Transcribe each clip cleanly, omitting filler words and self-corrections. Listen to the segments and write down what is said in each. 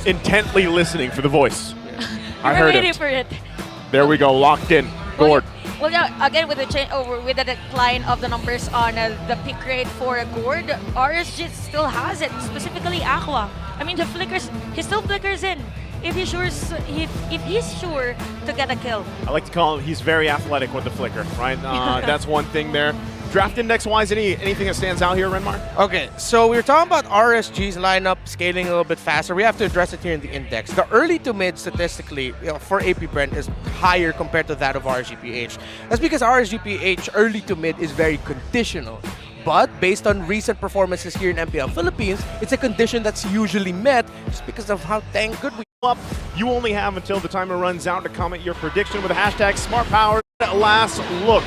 Intently listening for the voice. I We're heard waiting it. for it. There we go, locked in. Gord. Well, yeah, again with the with the decline of the numbers on the pick rate for Gord, RSG still has it. Specifically Aqua. I mean, he still flickers in. If he's sure to get a kill. I like to call him, he's very athletic with the flicker, right? That's one thing there. Draft index-wise, anything that stands out here, Renmar? Okay, so we were talking about RSG's lineup scaling a little bit faster. We have to address it here in the index. The early to mid statistically for APBR is higher compared to that of RSG PH. That's because RSG PH early to mid is very conditional. But based on recent performances here in MPL Philippines, it's a condition that's usually met just because of how dang good we Up. You only have until the timer runs out to comment your prediction with the hashtag SmartPower. Last look.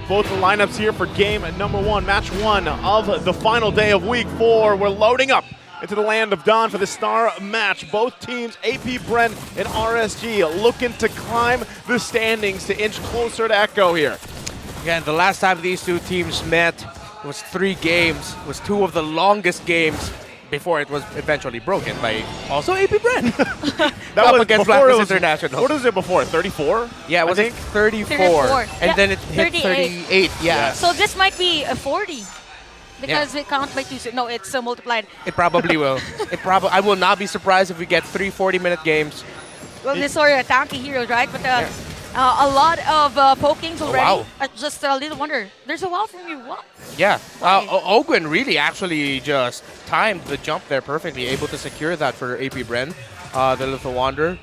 Both the lineups here for game number 1, match 1 of the final day of week 4. We're loading up into the land of Dawn for the star match. Both teams, APBR and RSG, looking to climb the standings to inch closer to Echo here. Again, the last time these two teams met was 3 games, was 2 of the longest games before it was eventually broken by also APBR. That was against before it Blackness was, International. What was it before, 34? Yeah, it was 34. And Yeah, then it hit 38. Yeah. So this might be a 40. Because we count by 2. No, it's multiplied. It probably will. I will not be surprised if we get 3 40-minute games. Well, these are tanky heroes, right? But a lot of pokings already. wow. Just a little wonder. There's a wow from you. What? Yeah. Ogwen really actually just timed the jump there perfectly, able to secure that for APBR. The Little Wander.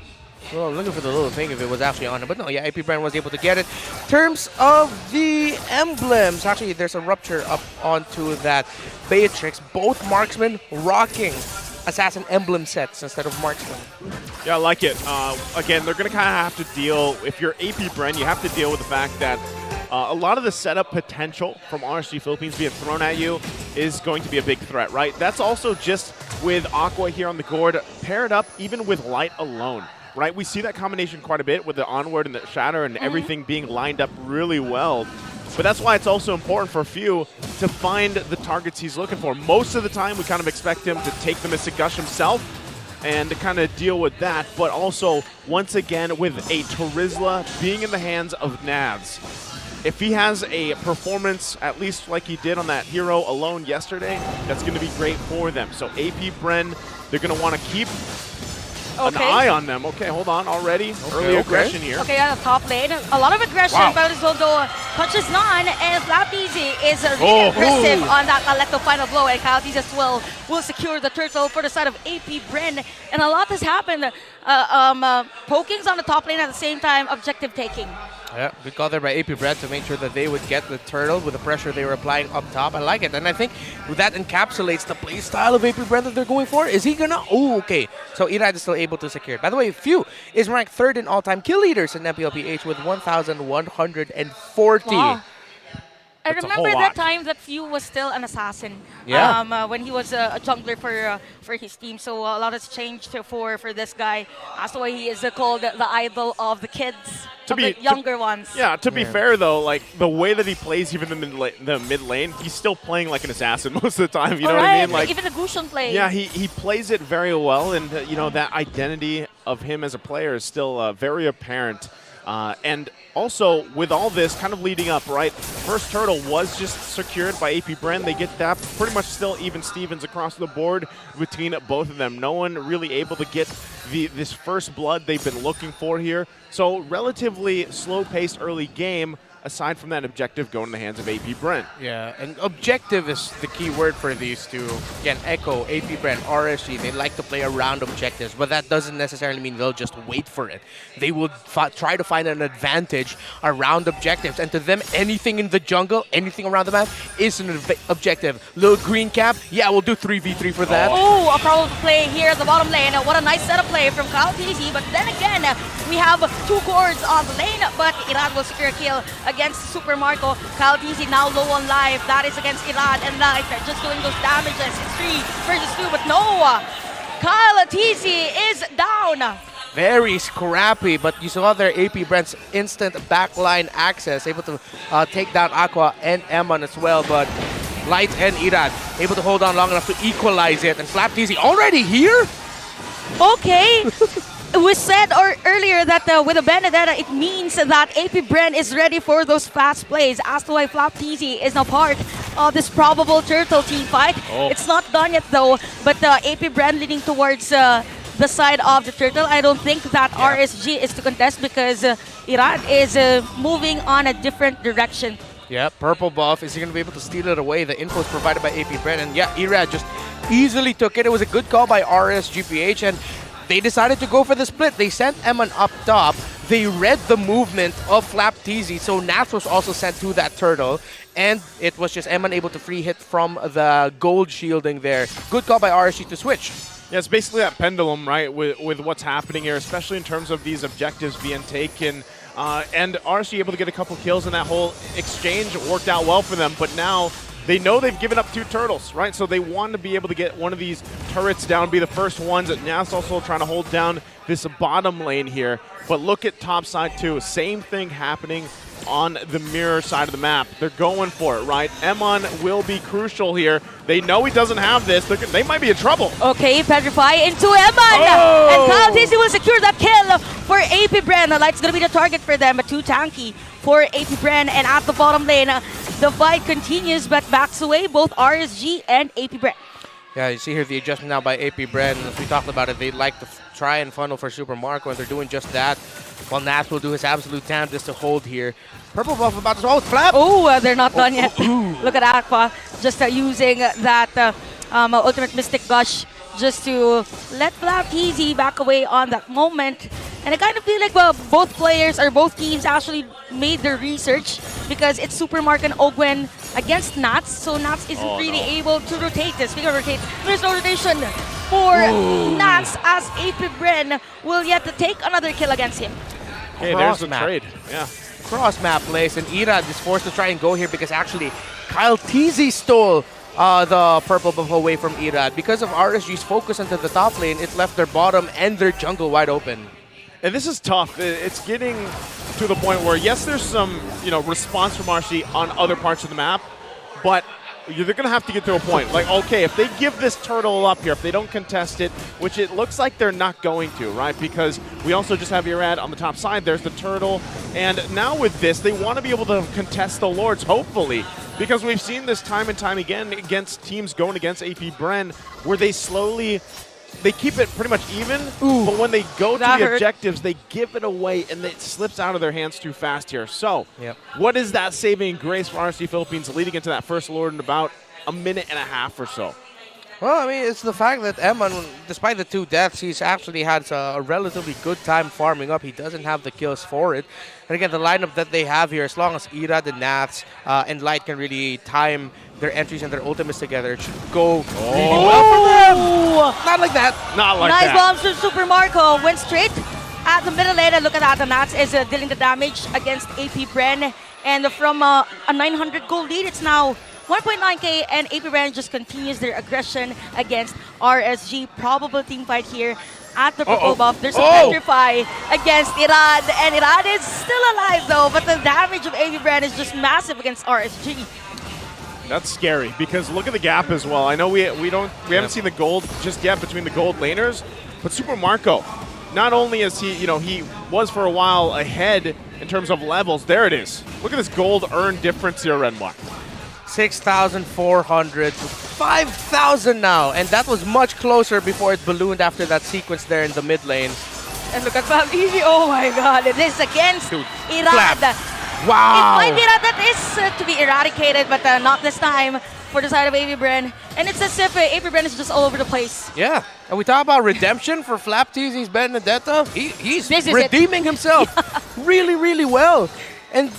Well, looking for the little thing if it was actually on it. But no, yeah, APBR was able to get it. In terms of the emblems, actually, there's a rupture up onto that Beatrix. Both marksmen rocking assassin emblem sets instead of marksmen. Yeah, I like it. Again, they're going to kind of have to deal, if you're APBR, you have to deal with the fact that a lot of the setup potential from RSG Philippines being thrown at you is going to be a big threat, right? That's also just with Aqua here on the Gord, paired up even with Light alone, right? We see that combination quite a bit with the Onward and the Shatter and everything being lined up really well. But that's why it's also important for Few to find the targets he's looking for. Most of the time, we kind of expect him to take the Mystic Gush himself and to kind of deal with that. But also, once again, with a Terizla being in the hands of Navs, if he has a performance, at least like he did on that hero alone yesterday, that's going to be great for them. So APBR, they're going to want to keep an eye on them. Okay, hold on already. Early aggression here. Okay, on the top lane. A lot of aggression, but although punches none, and Flapeezy is really aggressive on that Alecto final blow, and Kyle as well will secure the turtle for the side of APBR. And a lot has happened. Pokings on the top lane at the same time, objective taking. Yeah, good call there by APBR to make sure that they would get the turtle with the pressure they were applying up top. I like it. And I think that encapsulates the play style of APBR that they're going for. Is he gonna? Oh, okay. So Irad is still able to secure it. By the way, Few is ranked 3rd in all-time kill leaders in MPL PH with 1,140. Wow. I That's remember that time that Few was still an assassin. Yeah. When he was a jungler for his team. So a lot has changed for this guy. That's why he is called the idol of the kids, the younger ones. Yeah, to be fair though, like the way that he plays even in the mid lane, he's still playing like an assassin most of the time. You know what I mean? Like even the Gushun play. Yeah, he plays it very well, and you know that identity of him as a player is still very apparent. And also, with all this kind of leading up, right, first turtle was just secured by APBR. They get that pretty much still even Stevens across the board between both of them. No one really able to get this first blood they've been looking for here. So relatively slow-paced early game, aside from that objective going in the hands of APBR. Yeah, and objective is the key word for these two. Again, Echo, APBR, and RSG, they like to play around objectives, but that doesn't necessarily mean they'll just wait for it. They will try to find an advantage around objectives, and to them, anything in the jungle, anything around the map is an objective. Little green cap, yeah, we'll do 3v3 for that. Oh, a problem play here at the bottom lane. What a nice setup play from Kyle TZ, but then again, we have 2 cords on the lane, but Irad will secure a kill against Super Marco. Kyle TZ now low on life. That is against Irad, and Life just doing those damages. It's 3 versus 2, but no! Kyle TZ is down. Very scrappy, but you saw there APBR's instant backline access, able to take down Aqua and Eman as well, but Light and Irad able to hold on long enough to equalize it, and Slap TZ already here? Okay. We said earlier that with the Benedetta, it means that AP Bren is ready for those fast plays. As to why Flap TZ is now part of this probable turtle team fight. It's not done yet though, but AP Bren leading towards the side of the turtle. I don't think that RSG is to contest because Irad is moving on a different direction. Yeah, purple buff. Is he going to be able to steal it away? The info is provided by AP Bren. And yeah, Irad just easily took it. It was a good call by RSG PH. And they decided to go for the split. They sent Eman up top. They read the movement of Flap TZ. So Nats was also sent to that turtle. And it was just Eman able to free hit from the gold shielding there. Good call by RSG to switch. Yeah, it's basically that pendulum, right, with what's happening here, especially in terms of these objectives being taken. And RSG able to get a couple kills in that whole exchange. It worked out well for them, but now they know they've given up 2 turtles, right? So they want to be able to get one of these turrets down, be the first ones. Now it's also trying to hold down this bottom lane here. But look at top side too. Same thing happening on the mirror side of the map. They're going for it, right? Emon will be crucial here. They know he doesn't have this. They might be in trouble. Okay, Petrify into Emon. And Kyle TZ will secure that kill for AP Bren. The light's going to be the target for them, but too tanky for AP Bren. And at the bottom lane, the fight continues, but backs away both RSG and AP Bren. Yeah, you see here the adjustment now by AP Bren. As we talked about it, they like to try and funnel for Super Marco, and they're doing just that. While Nats will do his absolute damnedest to hold here. Purple buff about to hold Flap. Oh, they're not done yet. Look at Aqua just using that Ultimate Mystic Gush just to let Flap TZ back away on that moment. And I kind of feel like both players or both teams actually made their research because it's Super Mark and Ogwen against Nats, so Nats isn't really able to rotate this. Speaking of rotate, there's no rotation for Nats as AP Bren will yet to take another kill against him. Hey, there's the trade. Yeah. Cross map plays, and Irad is forced to try and go here because actually Kyle TZ stole the purple buff away from Irad. Because of RSG's focus into the top lane, it left their bottom and their jungle wide open. And this is tough. It's getting to the point where, yes, there's some response from RSG on other parts of the map, but they're going to have to get to a point. Like, okay, if they give this turtle up here, if they don't contest it, which it looks like they're not going to, right? Because we also just have Irad on the top side. There's the turtle. And now with this, they want to be able to contest the Lords, hopefully. Because we've seen this time and time again against teams going against AP Bren, where they keep it pretty much even, but when they go to the objectives, they give it away, and it slips out of their hands too fast here. So, what is that saving grace for RSG Philippines leading into that first Lord in about a minute and a half or so? Well, I mean, it's the fact that Eman, despite the 2 deaths, he's actually had a relatively good time farming up. He doesn't have the kills for it. And again, the lineup that they have here, as long as Ira, the Nats, and Light can really time their entries and their ultimates together, it should go really well for them. Not like that. Not like that. Nice bombs from Super Marco. Went straight at the middle lane. And look at that. The Nats is dealing the damage against AP Bren. And from a 900 gold lead, it's now 1.9k, and AP Bren just continues their aggression against RSG. Probable team fight here at the purple buff. There's a Petrify against Irad, and Irad is still alive though, but the damage of AP Bren is just massive against RSG. That's scary because look at the gap as well. I know we haven't seen the gold just yet between the gold laners, but Super Marco, not only is he he was for a while ahead in terms of levels. There it is. Look at this gold earn difference here, Renmark. 6,400 to 5,000 now, and that was much closer before it ballooned after that sequence there in the mid lane. And look at Easy. Oh my god, it is against Irad. Wow. It might be that is to be eradicated, but not this time for the side of AP Bren. And it's as if AP Bren is just all over the place. Yeah, and we talk about redemption for Flap TZ's Benedetta. He's redeeming himself really, really well. And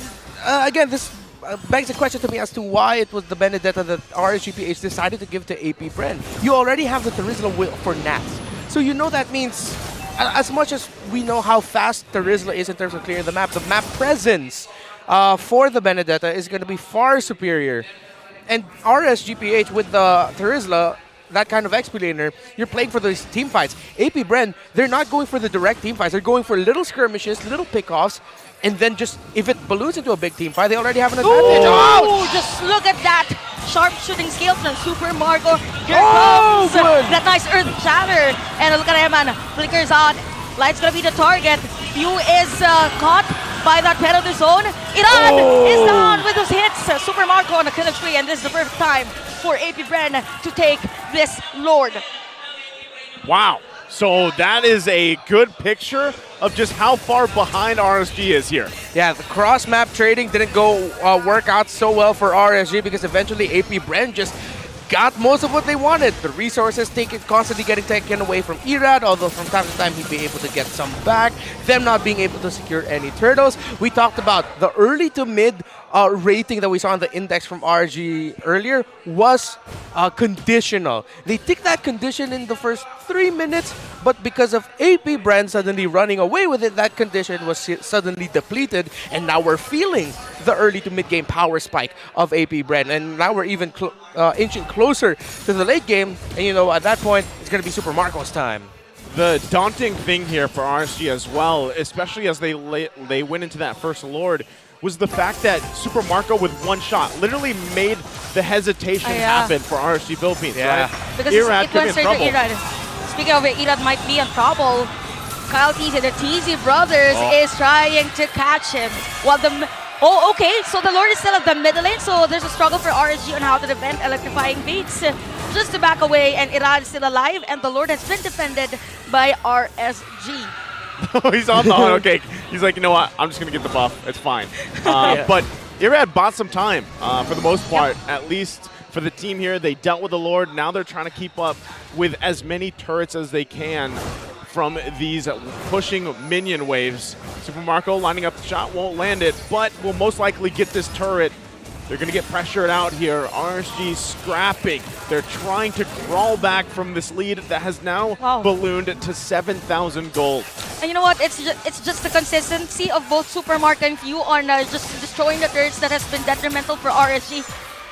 again, this begs a question to me as to why it was the Benedetta that RSG PH decided to give to AP Bren. You already have the Terizla will for Nats. So you know that means, as much as we know how fast Terizla is in terms of clearing the map presence for the Benedetta is going to be far superior. And RSG PH with the Terizla, that kind of XP laner, you're playing for those team fights. AP Bren, they're not going for the direct team fights. They're going for little skirmishes, little pickoffs, and then just, if it balloons into a big team fight, they already have an advantage. Oh, just look at that. sharp shooting skills from Super Marco. Here comes that nice Earth Shatter. And look at him, man. Flickers on. Light's gonna be the target. Pew is caught by that penalty zone. Iran is down with those hits. Super Marco on the kill tree, and this is the perfect time for AP Bren to take this Lord. Wow. So that is a good picture of just how far behind RSG is here. Yeah, the cross-map trading didn't go work out so well for RSG because eventually AP Bren just got most of what they wanted. The resources constantly getting taken away from Irad, although from time to time he'd be able to get some back. Them not being able to secure any turtles. We talked about the early to mid rating that we saw on the index from RSG earlier was conditional. They ticked that condition in the first 3 minutes, but because of AP Bren suddenly running away with it, that condition was suddenly depleted, and now we're feeling the early to mid game power spike of AP Bren, and now we're even inching closer to the late game, and you know, at that point, it's going to be Super Marco's time. The daunting thing here for RSG as well, especially as they went into that first Lord, was the fact that Super Marco with one shot literally made the hesitation happen for RSG Philippines, right? Because Irad it could be went in straight trouble. to Irad. Speaking of it, Irad might be in trouble. Kyle TZ, the TZ brothers, is trying to catch him. While the okay, so the Lord is still at the middle lane, so there's a struggle for RSG on how to defend electrifying beats. Just to back away, and Irad is still alive, and the Lord has been defended by RSG. He's on the hunt. Okay, he's like, you know what? I'm just gonna get the buff. It's fine. But Irad bought some time for the most part, at least for the team here. They dealt with the Lord. Now they're trying to keep up with as many turrets as they can from these pushing minion waves. Super Marco lining up the shot, won't land it, but will most likely get this turret. They're going to get pressured out here. RSG scrapping. They're trying to crawl back from this lead that has now ballooned to 7,000 gold. And you know what? It's just the consistency of both Super Marco and Few on just destroying the turrets that has been detrimental for RSG.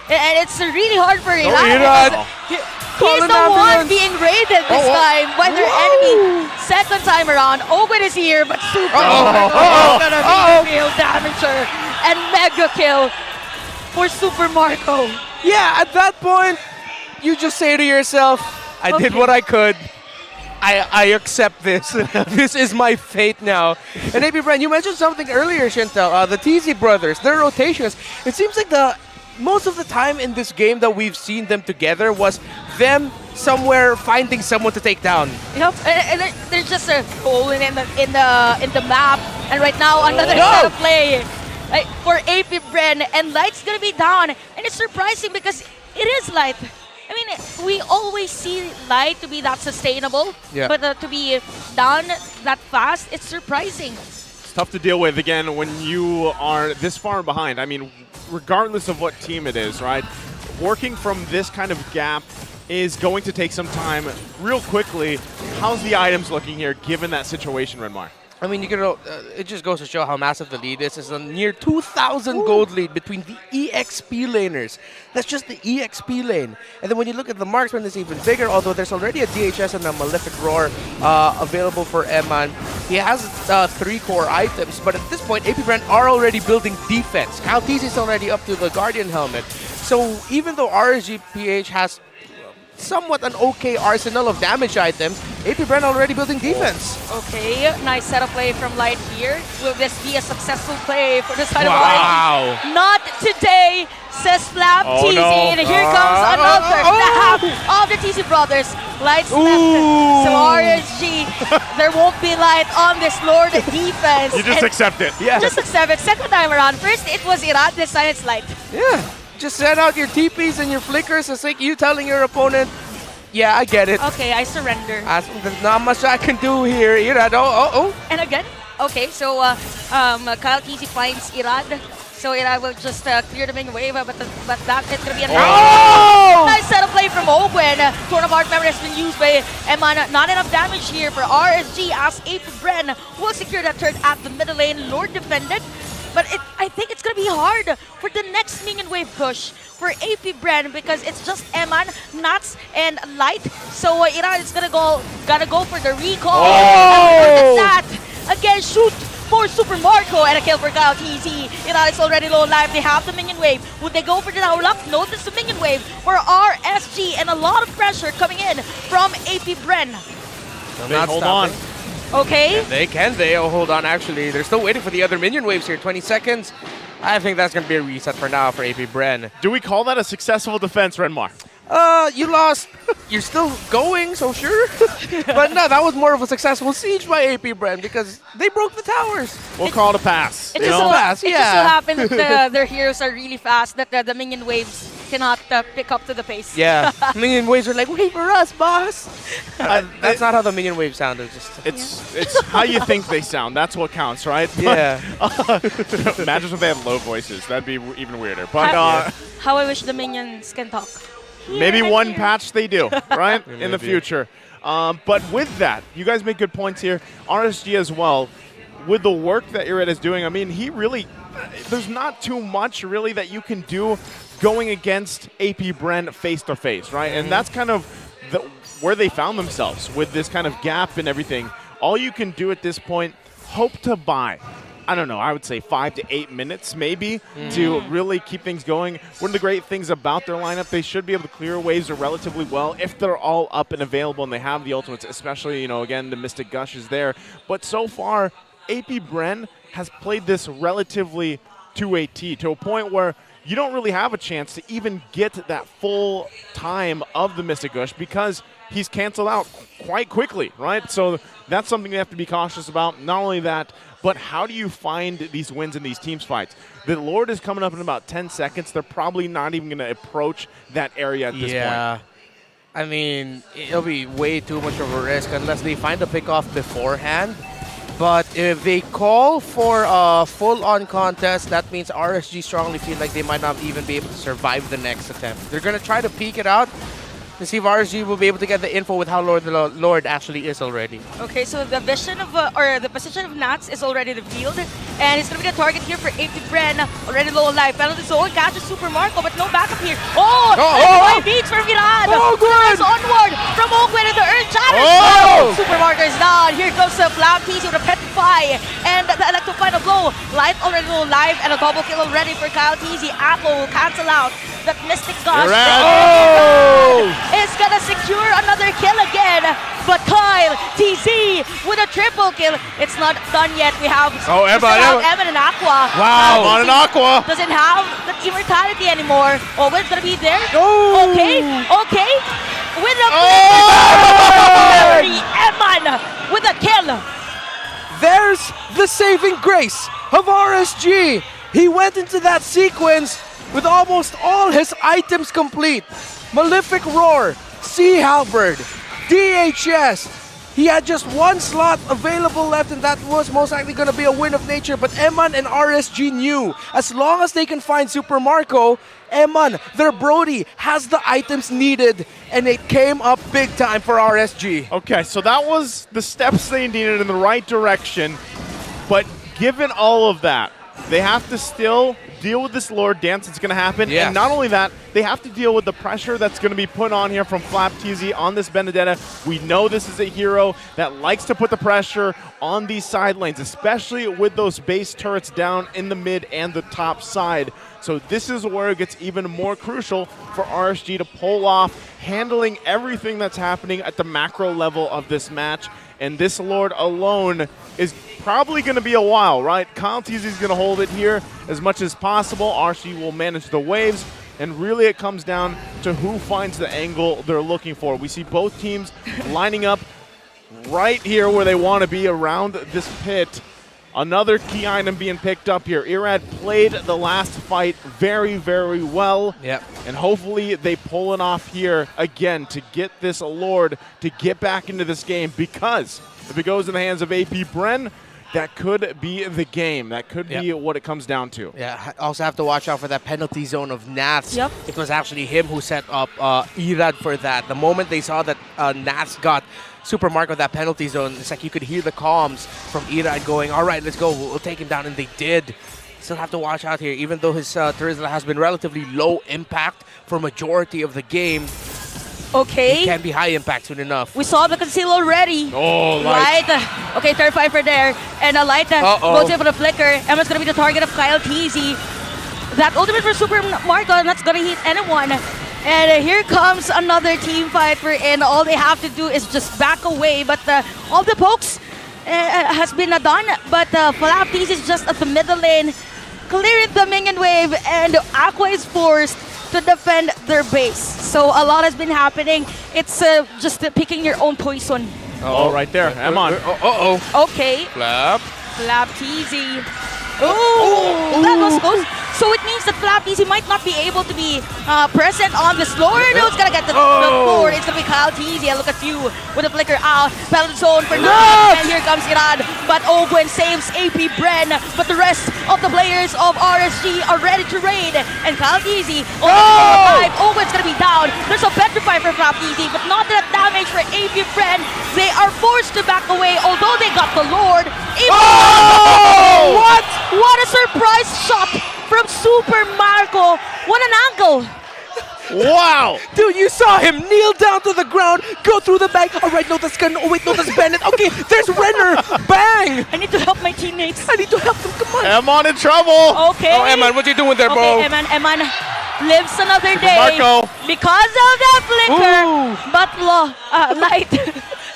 And it's really hard for Irad. He's the one being raided this time by their enemy. Second time around, Owen is here, but Super Marco is gonna be the real damager and mega kill for Super Marco. Yeah, at that point, you just say to yourself, I did what I could. I accept this. This is my fate now. And AP Bren, you mentioned something earlier, Chantel. The TZ brothers, their rotations. It seems like most of the time in this game that we've seen them together was them somewhere finding someone to take down. Yep, and they're just rolling in the map. And right now, another set of play for AP Bren, and Light's gonna be down. And it's surprising because it is Light. I mean, we always see Light to be that sustainable, but to be down that fast, it's surprising. It's tough to deal with, again, when you are this far behind. I mean, regardless of what team it is, right? Working from this kind of gap is going to take some time. Real quickly, how's the items looking here, given that situation, Renmar? I mean, it just goes to show how massive the lead is. It's a near 2,000 gold lead between the EXP laners. That's just the EXP lane. And then when you look at the marksman, it's even bigger, although there's already a DHS and a Malefic Roar available for Eman. He has 3 core items, but at this point, AP Bren are already building defense. Kyle TZ is already up to the Guardian Helmet. So even though RSG PH has somewhat an okay arsenal of damage items, AP Bren already building defense. Okay, nice setup play from Light here. Will this be a successful play for the side of RSG? Not today, says Flap TZ. And here comes another snap of the TZ brothers. Light's left. So RSG, there won't be Light on this Lord defense. You just accept it. Yeah. Just accept it. Second time around. First it was Irad, this time it's Light. Yeah. Just send out your TPs and your flickers. It's like you telling your opponent, yeah, I get it. Okay, I surrender. There's not much I can do here. Irad, And again, okay, so Kyle TZ finds Irad. So Irad will just clear the main wave, but that is going to be a nice set of play from Owen. Torn apart memory has been used by Eman. Not enough damage here for RSG as AP Bren will secure that turret at the middle lane. Lord defended. But I think it's going to be hard for the next minion wave push for AP Bren because it's just Eman, Nuts, and Light. So Irad is gotta go for the recall. And look at that. Again, shoot for Super Marco and a kill for Kyle TZ. Irad is already low on life. They have the minion wave. Would they go for the Tower Lock? No, this is the minion wave for RSG and a lot of pressure coming in from AP Bren. Hold on. Okay. They'll hold on actually. They're still waiting for the other minion waves here. 20 seconds. I think that's going to be a reset for now for AP Bren. Do we call that a successful defense, Renmar? You lost. You're still going, so sure. But no, that was more of a successful siege by AP Bren because they broke the towers. We'll call it a pass. It just so happens that their heroes are really fast, that the minion waves cannot pick up to the pace. Yeah, minion waves are like, wait for us, boss. That's not how the minion waves sound. It's how you think they sound. That's what counts, right? Yeah. Imagine if they had low voices. That'd be even weirder. But how I wish the minions can talk. Maybe one patch they do, right? In the future. But with that, you guys make good points here. RSG as well, with the work that Irad is doing, I mean, he really, there's not too much really that you can do going against AP Bren face-to-face, right? And that's kind of where they found themselves with this kind of gap and everything. All you can do at this point, hope to buy, I don't know, I would say 5 to 8 minutes maybe to really keep things going. One of the great things about their lineup, they should be able to clear waves relatively well if they're all up and available and they have the ultimates, especially, you know, again, the Mystic Gush is there. But so far, AP Bren has played this relatively to a T, to a point where you don't really have a chance to even get that full time of the Mystic Gush because he's canceled out quite quickly, right? So that's something you have to be cautious about. Not only that, but how do you find these wins in these teams fights? The Lord is coming up in about 10 seconds. They're probably not even going to approach that area at this point. I mean, it'll be way too much of a risk unless they find a pick-off beforehand. But if they call for a full-on contest, that means RSG strongly feel like they might not even be able to survive the next attempt. They're going to try to peek it out to see if RSG will be able to get the info with how the Lord actually is already. Okay, so the vision of, or the position of Nats is already revealed. And it's going to be the target here for AP Bren. Already low on life. Penalty zone catches Super Marco, but no backup here. Beats from Virad. Goes onward from Oakwood in the Earth Challenge. Super Marco is down. Here comes Cloud TZ with a Petrify. And the Electrify the blow. Light already low live and a double kill already for Kyle TZ. Apple will cancel out that Mystic Gush. Is going to secure another kill again. But Kyle TZ with a triple kill. It's not done yet. We have Evan and Aqua. Wow, Evan and Aqua. Doesn't have the immortality anymore. Oh, it's going to be there. Okay. With a Evan with a kill. There's the saving grace of RSG. He went into that sequence with almost all his items complete. Malefic Roar, Sea Halberd, DHS. He had just one slot available left, and that was most likely going to be a win of nature. But Eman and RSG knew as long as they can find Super Marco, Eman, their Brody, has the items needed, and it came up big time for RSG. Okay, so that was the steps they needed in the right direction. But given all of that, they have to still deal with this Lord dance that's going to happen. And not only that, they have to deal with the pressure that's going to be put on here from Flap TZ on this Benedetta. We know this is a hero that likes to put the pressure on these side lanes, especially with those base turrets down in the mid and the top side. So this is where it gets even more crucial for RSG to pull off, handling everything that's happening at the macro level of this match. And this Lord alone is probably going to be a while, right? Kyle TZ is going to hold it here as much as possible. RSG will manage the waves. And really it comes down to who finds the angle they're looking for. We see both teams lining up right here where they want to be around this pit. Another key item being picked up here. Irad played the last fight very, very well. And hopefully they pull it off here again to get this Lord to get back into this game, because if it goes in the hands of AP Bren, that could be the game. That could be what it comes down to. Also have to watch out for that penalty zone of Nats. It was actually him who set up Irad for that. The moment they saw that Nats got Super Marco that penalty zone, it's like you could hear the comms from Irad going, all right, let's go, we'll take him down, and they did. Still have to watch out here, even though his Terizla has been relatively low impact for majority of the game. Okay. It can be high impact soon enough. We saw the conceal already. Oh, Light. Okay, third fiber there. And a Light goes in for the flicker. Emma's going to be the target of Kyle TZ. That ultimate for Super Marco, that's going to hit anyone. And here comes another team fight wherein all they have to do is just back away. But all the pokes has been done. But Flap TZ is just at the middle lane, clearing the minion wave. And Aqua is forced to defend their base. So a lot has been happening. It's just picking your own poison. Oh, right there. Amon. Okay. Flap. Flap TZ. Oh, that was close. So it means that Flap TZ might not be able to be present on this Lord. No, it's gonna get the Lord. It's gonna be Kyle TZ. Look at you with the flicker out. Battle zone for now. And here comes Iran. But Ogwen saves AP Bren. But the rest of the players of RSG are ready to raid. And Kyle TZ alive. Ogwen's gonna be down. There's a petrify for Flap TZ, but not enough damage for AP Bren. They are forced to back away, although they got the Lord. What? What a surprise shot from Super Marco. What an angle. Wow! Dude, you saw him kneel down to the ground, go through the bag. All right, no, that's Gun. Oh, wait, no, that's Bennett. Okay, there's Renner. Bang! I need to help my teammates. I need to help them. Come on. Amon in trouble! Okay. Oh, Eman, what you doing there, bro? Okay, Eman lives another day Marco. because of that flicker. Ooh. But Light,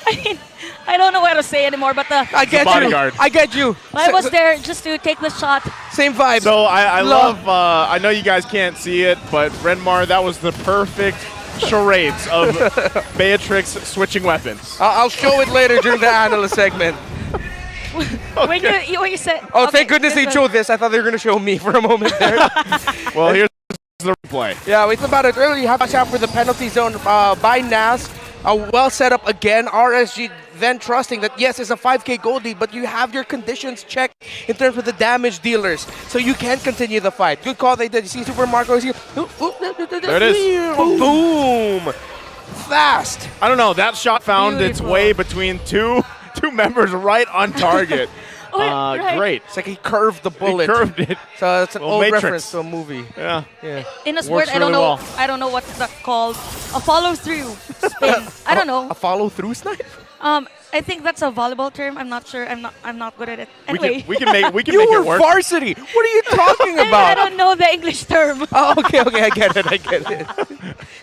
I mean, I don't know what to say anymore, but I get you. bodyguard. I get you. I was there just to take the shot. Same vibe. So I love, I know you guys can't see it, but Renmar, that was the perfect charades of Beatrix switching weapons. I'll show it later during the analyst segment. When you said, Oh, okay, thank goodness they this showed this. I thought they were going to show me for a moment there. Well, here's the replay. Yeah, it's about it. Early, have a shot for the penalty zone by Nas. Well set up again. RSG then trusting that, yes, it's a 5k gold lead, but you have your conditions checked in terms of the damage dealers, so you can continue the fight. Good call they did. You see Super Marco is here. There it is. Boom. Fast. I don't know, that shot found its Beautiful. way between two members right on target. right. Great. It's like he curved the bullet. He curved it. So it's an Well, old Matrix. reference to a movie. Yeah. In a Works sport, I don't really know. well. I don't know what that's called. A follow through spin. I don't know. A follow-through snipe? I think that's a volleyball term. I'm not sure. I'm not good at it. Anyway, We can make You it were work. varsity. What are you talking I about? don't know the English term. Oh, okay, I get it.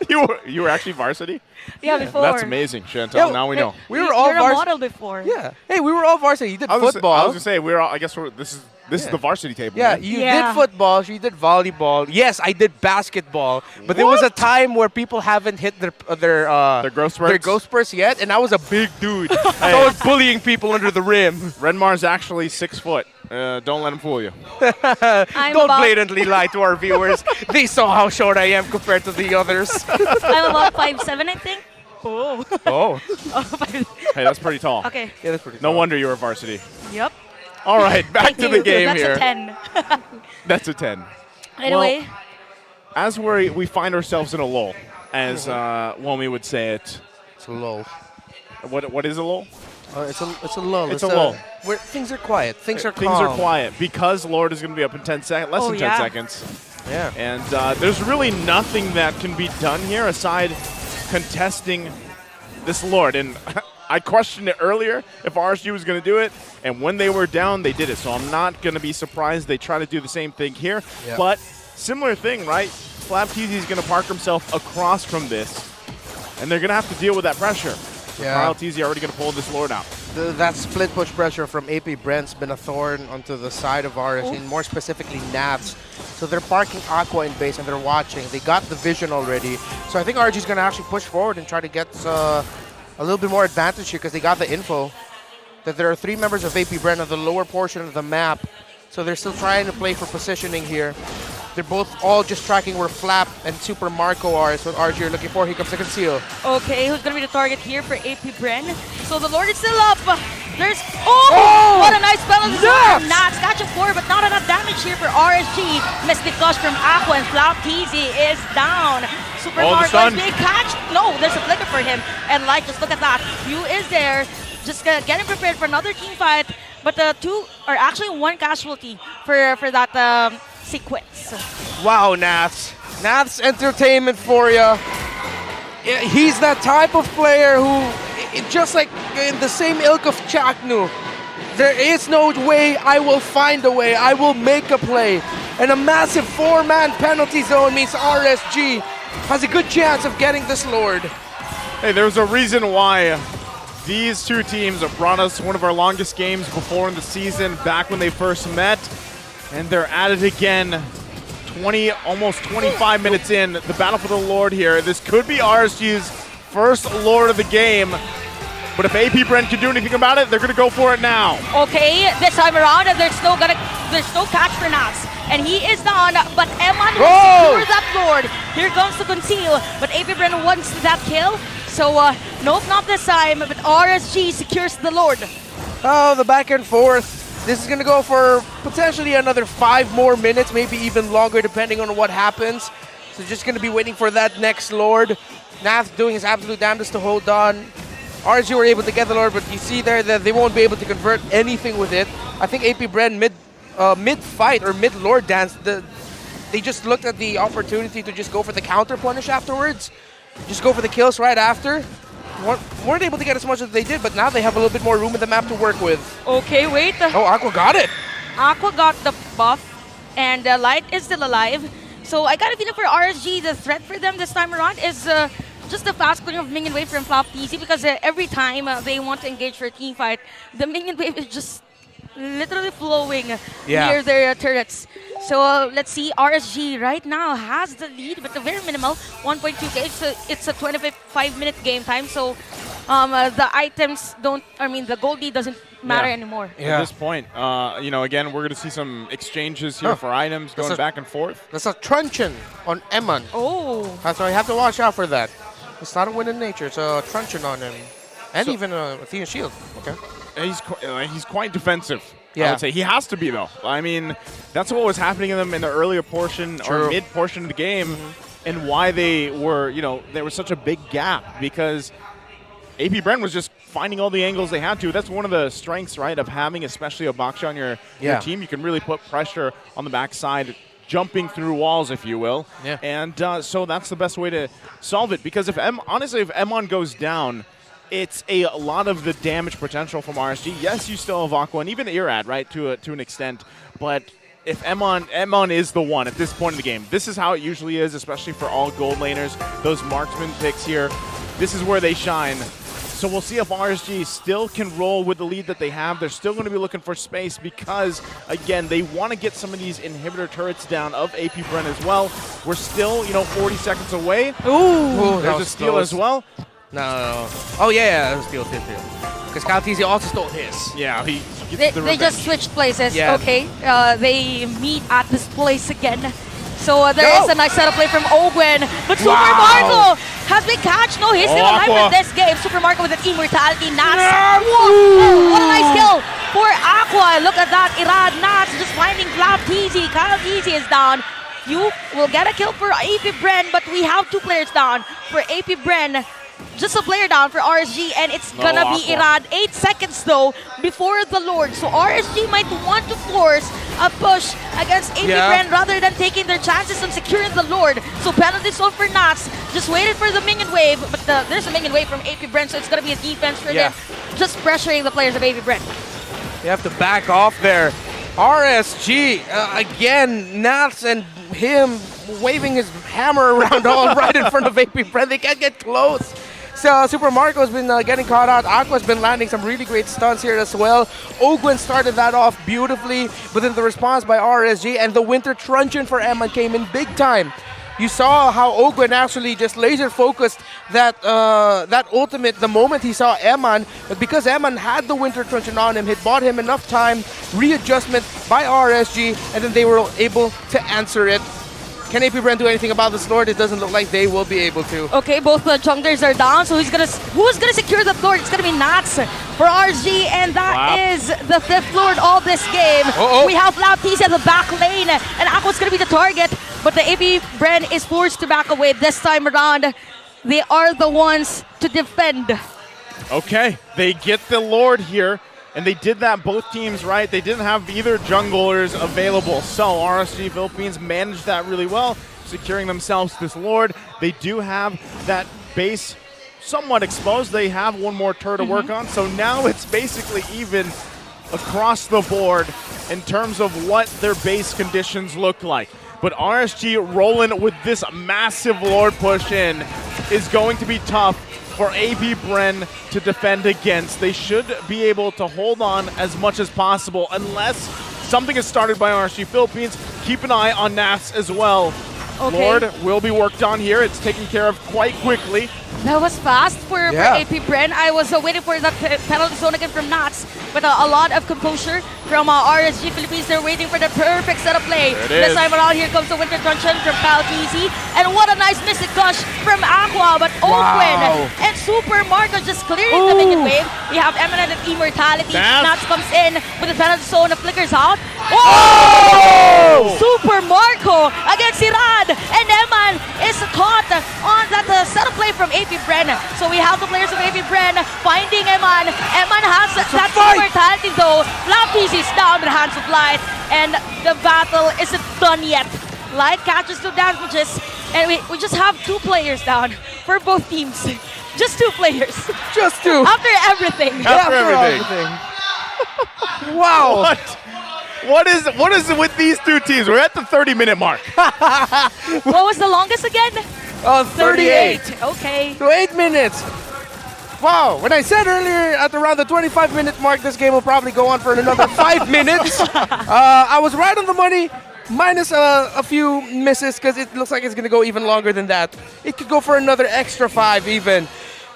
You were actually varsity? Yeah, before. That's amazing, Chantal. Yeah, now we know. We were all You're a varsity. model before. Yeah. Hey, we were all varsity. You did I was football. gonna say we're all. I guess this is the varsity table. Yeah, right? you Yeah. did football, she did volleyball. Yes, I did basketball. But there was a time where people haven't hit their growth spurts? their growth spurts yet, and I was a big dude. So I was bullying people under the rim. Renmar's actually 6 foot. Don't let him fool you. I'm Don't about, blatantly lie to our viewers. They saw how short I am compared to the others. I'm about 5'7", I think. Oh. Oh, Hey, that's pretty tall. Okay. yeah, that's pretty. No tall. wonder you were varsity. Yep. All right, back to the game That's here. a 10. That's a 10. Anyway, As we find ourselves in a lull, as Womi would say it. It's a lull. What is a lull? It's a lull. It's a lull. Where things are quiet. Things are calm. Things are quiet because Lord is going to be up in 10 seconds, less Oh, than 10 yeah. seconds. Yeah. And there's really nothing that can be done here aside contesting this Lord. And I questioned it earlier if RSG was going to do it, and when they were down, they did it. So I'm not going to be surprised they try to do the same thing here. Yeah. But similar thing, right? Flap TZ is going to park himself across from this, and they're going to have to deal with that pressure. Yeah. Kyle TZ already going to pull this Lord out. That split push pressure from AP Brent's been a thorn onto the side of RSG, and more specifically Nats. So they're parking Aqua in base and they're watching. They got the vision already. So I think RSG is going to actually push forward and try to get a little bit more advantage here because they got the info that there are 3 members of AP Brent on the lower portion of the map. So they're still trying to play for positioning here. They're both all just tracking where Flap and Super Marco are. So RSG are looking for. Here comes the conceal. okay, who's gonna be the target here for AP Bren? So the Lord is still up. There's what a nice balance. Yes! Nats catching 4, but not enough damage here for RSG. Missed the gush from Aqua, and Flap TZ is down. Super Oh, the Marco stun. is big catch. No, there's a flicker for him. And Light, just look at that. Yu is there, just getting prepared for another team fight. But the 2 are actually 1 casualty for that sequence. Wow, Nats. Nats entertainment for ya. He's that type of player who, just like in the same ilk of Chaknu, there is no way, I will find a way, I will make a play. And a massive 4-man penalty zone means RSG has a good chance of getting this Lord. Hey, there's a reason why these two teams have brought us one of our longest games before in the season, back when they first met. And they're at it again. Almost 25 minutes in, the battle for the Lord here. This could be RSG's first Lord of the game. But if AP Brent can do anything about it, they're going to go for it now. Okay, this time around, there's no catch for Nats. And he is down, but Eman will secure that Lord. Here comes the conceal, but AP Brent wants that kill. So, nope, not this time, but RSG secures the Lord. Oh, the back and forth. This is going to go for potentially another 5 more minutes, maybe even longer, depending on what happens. So just going to be waiting for that next Lord. Nath doing his absolute damnedest to hold on. RSG were able to get the Lord, but you see there that they won't be able to convert anything with it. I think AP Bren mid-fight or mid-Lord dance, they just looked at the opportunity to just go for the counter punish afterwards. Just go for the kills right after. Weren't able to get as much as they did, but now they have a little bit more room in the map to work with. Okay, wait. Oh, Aqua got it. Aqua got the buff, and Light is still alive. So I got a feeling for RSG, the threat for them this time around is just the fast clearing of minion wave from Flop TC, because every time they want to engage for a team fight, the minion wave is just literally flowing near their turrets. So let's see, RSG right now has the lead, but a very minimal 1.2k. So it's a 25-minute game time. So the items don't, the gold lead doesn't matter anymore. At this point, again, we're going to see some exchanges here for items going back and forth. That's a truncheon on Eman. Oh. That's why you have to watch out for that. It's not a win in nature. It's a truncheon on him. And even a Athena shield. Okay. He's quite defensive. Yeah. I would say he has to be, though. I mean, that's what was happening to them in the earlier portion or mid portion of the game, and why they were, there was such a big gap, because AP Bren was just finding all the angles they had to. That's one of the strengths, right, of having especially a Baksha on your team. You can really put pressure on the backside, jumping through walls, if you will. Yeah. And so that's the best way to solve it, because honestly, if Emon goes down, it's a lot of the damage potential from RSG. Yes, you still have Aqua and even Irad, right, to an extent. But if Emon is the one at this point in the game, this is how it usually is, especially for all gold laners. Those marksman picks here, this is where they shine. So we'll see if RSG still can roll with the lead that they have. They're still going to be looking for space because, again, they want to get some of these inhibitor turrets down of AP Bren as well. We're still, 40 seconds away. Ooh, there's a steal as well. No. Oh, yeah, that was steal too. Because Kaltizi also stole his. Yeah, he gets the They just switched places. Yeah. Okay, they meet at this place again. So there is a nice setup play from Ogwen, but Super Marco has been catched. No, he's still alive in this game. Super Marco with an immortality. Nats. Whoa, what a nice kill for Aqua. Look at that. Irad Nats just finding Flap TZ. Kyle TZ is down. You will get a kill for AP Bren, but we have 2 players down for AP Bren. Just a player down for RSG, and it's gonna be Irad. 8 seconds though before the Lord. So RSG might want to force a push against AP Bren rather than taking their chances on securing the Lord. So penalty zone for Nats. Just waited for the minion wave, but there's a minion wave from AP Bren, so it's gonna be a defense for them. Just pressuring the players of AP Bren. You have to back off there. RSG, again, Nats and him waving his hammer around all right in front of AP Bren. They can't get close. So Super Marco's been getting caught out. Aqua's been landing some really great stunts here as well. Ogwen started that off beautifully, but then the response by RSG and the Winter Truncheon for Emma came in big time. You saw how Ogwen actually just laser focused that ultimate the moment he saw Eman, but because Eman had the Winter Truncheon on him, it bought him enough time, readjustment by RSG, and then they were able to answer it. Can AP Bren do anything about this Lord? It doesn't look like they will be able to. Okay, both the junglers are down, so who's gonna secure the Lord? It's gonna be Nats for RSG, and that is the 5th Lord of this game. We have Laptis at the back lane, and Aqua's gonna be the target, but the AP Bren is forced to back away this time around. They are the ones to defend. Okay, they get the Lord here. And they did that both teams, right? They didn't have either junglers available. So RSG Philippines managed that really well, securing themselves this Lord. They do have that base somewhat exposed. They have one more turret to work on, so now it's basically even across the board in terms of what their base conditions look like. But RSG rolling with this massive Lord push in is going to be tough for AP Bren to defend against. They should be able to hold on as much as possible unless something is started by RSG Philippines. Keep an eye on NAFs as well. Okay. Lord will be worked on here. It's taken care of quite quickly. That was fast for AP Bren. I was waiting for that penalty zone again from Nats, but a lot of composure from RSG Philippines. They're waiting for the perfect setup play. This time around, here comes the Winter Truncheon from Calteezy. And what a nice Mystic Gush from Aqua, but Oakwen and Super Marco just clearing the minion wave. We have Eminent and Immortality. Nats comes in with the penalty zone, flickers out. Oh! Super Marco against Sirad, and Eman is caught on that setup play from AP Bren. So we have the players of AP Bren finding Eman. Eman has that immortality though. Flappies is down in the hands of Light, and the battle isn't done yet. Light catches 2 damages, and we just have 2 players down for both teams. Just 2 players. Just 2. After everything. After everything. Wow. What is it with these 2 teams? We're at the 30-minute mark. What was the longest again? 38. Okay. So 8 minutes. Wow, when I said earlier at around the 25-minute mark, this game will probably go on for another 5 minutes. I was right on the money, minus a few misses, because it looks like it's going to go even longer than that. It could go for another extra 5 even.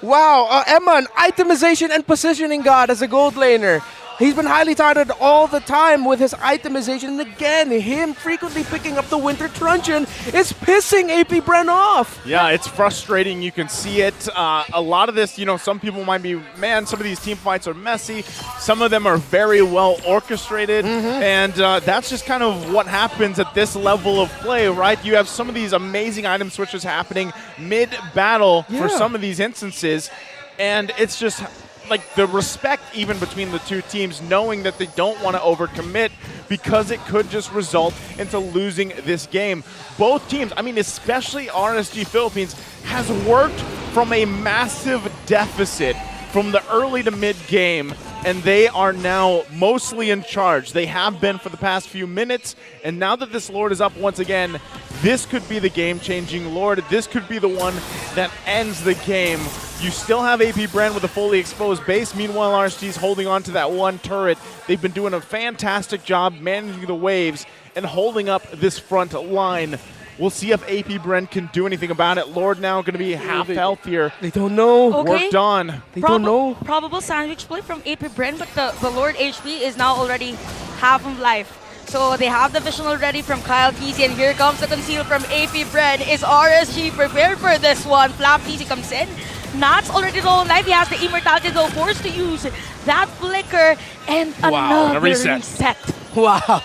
Wow, Eman, itemization and positioning god as a gold laner. He's been highly touted all the time with his itemization, and again, him frequently picking up the Winter Truncheon is pissing AP Bren off. Yeah, it's frustrating. You can see it. A lot of this, you know, some people might be, man, some of these team fights are messy. Some of them are very well orchestrated, and that's just kind of what happens at this level of play, right? You have some of these amazing item switches happening mid-battle for some of these instances, and it's just like the respect even between the 2 teams, knowing that they don't want to overcommit because it could just result into losing this game. Both teams, I mean, especially RSG Philippines, has worked from a massive deficit from the early to mid game, and they are now mostly in charge. They have been for the past few minutes, and now that this Lord is up once again, this could be the game-changing Lord. This could be the one that ends the game. You still have AP Bren with a fully exposed base. Meanwhile, RSG's holding on to that 1 turret. They've been doing a fantastic job managing the waves and holding up this front line. We'll see if AP Bren can do anything about it. Lord now going to be half health here. They don't know. Okay. Worked on. They don't know. Probable sandwich play from AP Bren, but the Lord HP is now already half of life. So they have the vision already from Calteezy, and here comes the conceal from AP Bren. Is RSG prepared for this one? Flapteezy comes in. Nats already low on life. He has the immortality though, forced to use that flicker, and another reset. Wow.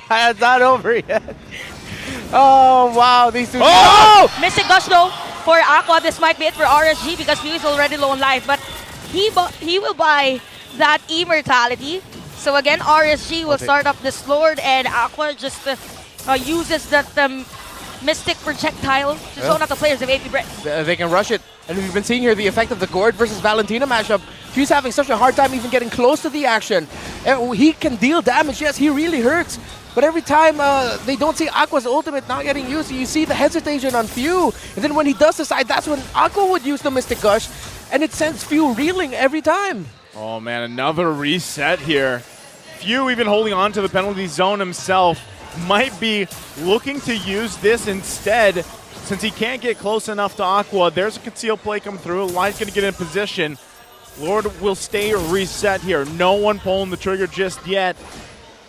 It's not over yet. Oh, wow. These 2. Mystic Gush though for Aqua. This might be it for RSG because he is already low on life, but he will buy that immortality. So again, RSG will start up this Lord, and Aqua just uses that Mystic projectile to zone out the players of AP Bren. They can rush it. And we've been seeing here the effect of the Gord versus Valentina matchup. He's having such a hard time even getting close to the action. He can deal damage, yes, he really hurts. But every time they don't see Aqua's ultimate not getting used, you see the hesitation on Few. And then when he does decide, that's when Aqua would use the Mystic Gush, and it sends Few reeling every time. Oh man, another reset here. Few even holding on to the penalty zone himself. Might be looking to use this instead since he can't get close enough to Aqua. There's a concealed play come through. Light's going to get in position. Lord will stay reset here. No one pulling the trigger just yet.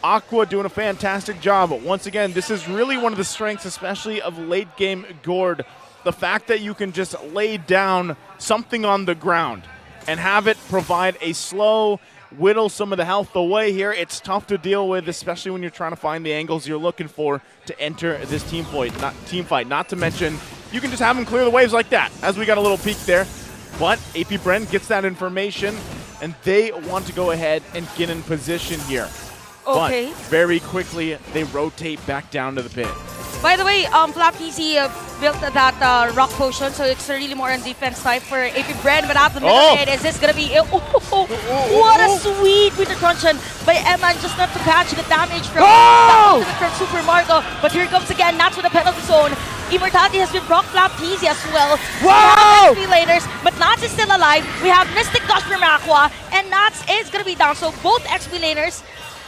Aqua doing a fantastic job. But once again, this is really one of the strengths, especially of late game Gord. The fact that you can just lay down something on the ground and have it provide a slow, whittle some of the health away here. It's tough to deal with, especially when you're trying to find the angles you're looking for to enter this team fight. Not to mention, you can just have them clear the waves like that, as we got a little peek there. But AP Bren gets that information, and they want to go ahead and get in position here. Okay. But very quickly, they rotate back down to the pit. By the way, Flapteezy built that rock potion, so it's really more on defense type for AP Bren. But at the middle Oh. is this gonna be? What a sweet Winter Truncheon by Emma, just not to patch the damage from Super Marco. But here comes again, Nats with the penalty zone. Immortality has been proc flapped easy as well. Wow! We have XP laners, but Nats is still alive. We have Mystic Gush from Aqua, and Nats is gonna be down. So both XP laners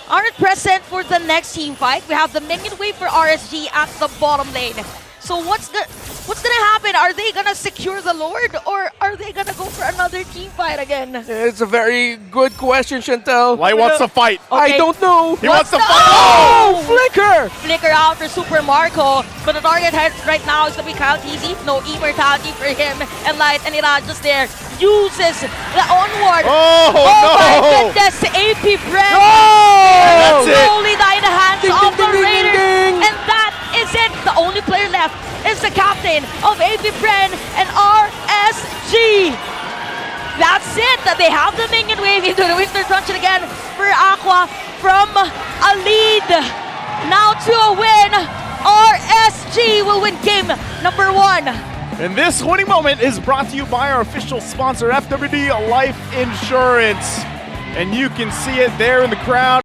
aren't present for the next team fight. We have the minion wave for RSG at the bottom lane. So what's gonna happen? Are they gonna secure the Lord, or are they gonna go for another team fight again? It's a very good question, Chantel. Light wants to fight. I don't know. He wants to fight. Oh, Flicker! Flicker out for Super Marco, but the target right now is gonna be Kyle TZ. No immortality for him, and Light and Ira just there uses the onward. Oh, no! My goodness, AP Bren That's it. slowly die in the hands Ding, of ding, the ding, ding, Raiders, ding. and that is it. The only player left is the captain of AP Bren and RSG. That's it. They have the minion wave into the Winter Truncheon again for Aqua from a lead. Now to a win. RSG will win game number 1. And this winning moment is brought to you by our official sponsor, FWD Life Insurance. And you can see it there in the crowd.